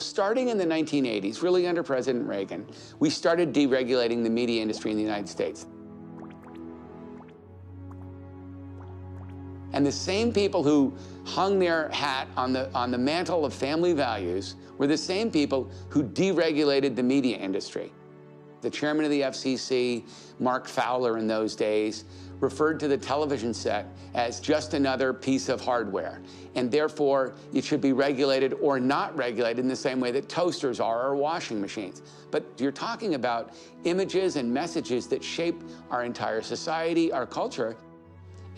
Starting in the 1980s, really under President Reagan, we started deregulating the media industry in the United States. And the same people who hung their hat on the mantle of family values were the same people who deregulated the media industry. The chairman of the FCC, Mark Fowler in those days, referred to the television set as just another piece of hardware, and therefore it should be regulated or not regulated in the same way that toasters are or washing machines. But you're talking about images and messages that shape our entire society, our culture,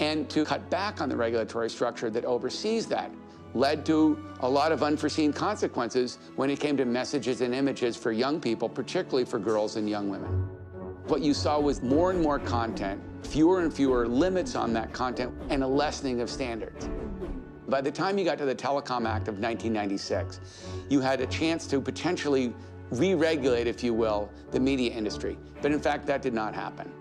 and to cut back on the regulatory structure that oversees that led to a lot of unforeseen consequences when it came to messages and images for young people, particularly for girls and young women. What you saw was more and more content, fewer and fewer limits on that content, and a lessening of standards. By the time you got to the Telecom Act of 1996, you had a chance to potentially re-regulate, if you will, the media industry. But in fact, that did not happen.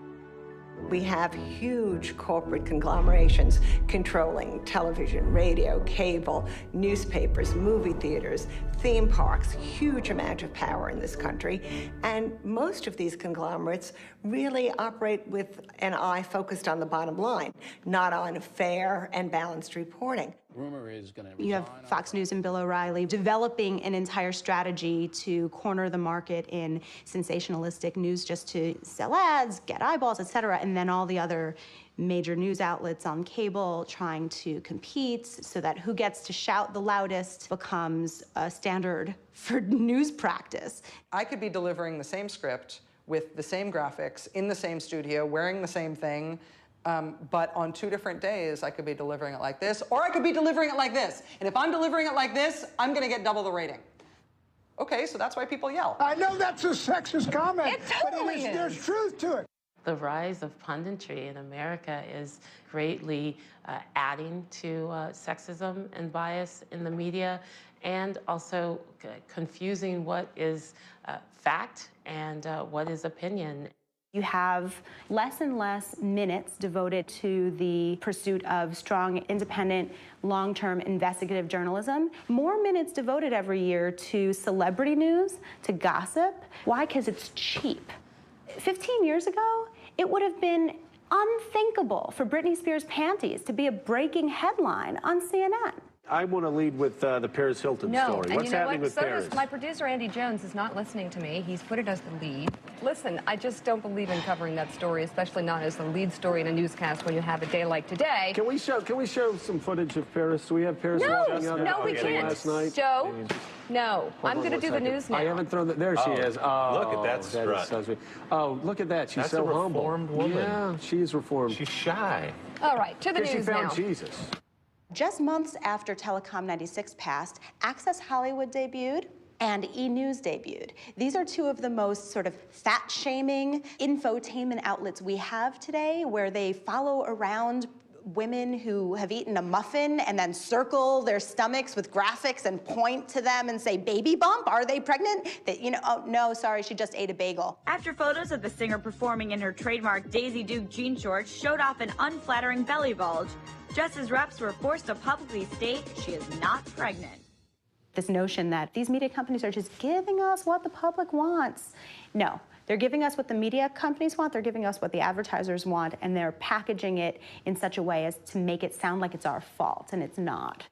We have huge corporate conglomerations controlling television, radio, cable, newspapers, movie theaters, theme parks, huge amount of power in this country. And most of these conglomerates really operate with an eye focused on the bottom line, not on fair and balanced reporting. Rumor is going to You have Fox News and Bill O'Reilly developing an entire strategy to corner the market in sensationalistic news just to sell ads, get eyeballs, et cetera, and then all the other major news outlets on cable trying to compete so that who gets to shout the loudest becomes a standard for news practice. I could be delivering the same script with the same graphics in the same studio, wearing the same thing, but on 2 different days, I could be delivering it like this, or I could be delivering it like this. And if I'm delivering it like this, I'm going to get double the rating. Okay, so that's why people yell. I know that's a sexist comment, It totally but there's truth to it. The rise of punditry in America is greatly adding to sexism and bias in the media, and also confusing what is fact and what is opinion. You have less and less minutes devoted to the pursuit of strong, independent, long-term investigative journalism. More minutes devoted every year to celebrity news, to gossip. Why? Because it's cheap. 15 years ago, it would have been unthinkable for Britney Spears' panties to be a breaking headline on CNN. I want to lead with the Paris Hilton story. What's happening with Paris? My producer, Andy Jones, is not listening to me. He's put it as the lead. Listen, I just don't believe in covering that story, especially not as the lead story in a newscast when you have a day like today. Can we show some footage of Paris? Do we have Paris walking out No, we can't. last night? Joe, no. I'm going to do the news now. I haven't thrown that. There she is. Oh, look at that strut. So sweet. Oh, look at that. She's That's so a humble. reformed woman. Yeah, she's reformed. She's shy. All right, to the news She found now. Jesus. Just months after Telecom 96 passed, Access Hollywood debuted and E! News debuted. These are two of the most sort of fat-shaming infotainment outlets we have today, where they follow around women who have eaten a muffin and then circle their stomachs with graphics and point to them and say, baby bump, are they pregnant? That, you know, oh, no, sorry, she just ate a bagel. After photos of the singer performing in her trademark Daisy Duke jean shorts showed off an unflattering belly bulge, Jess's reps were forced to publicly state she is not pregnant. This notion that these media companies are just giving us what the public wants. No, they're giving us what the media companies want, they're giving us what the advertisers want, and they're packaging it in such a way as to make it sound like it's our fault, and it's not.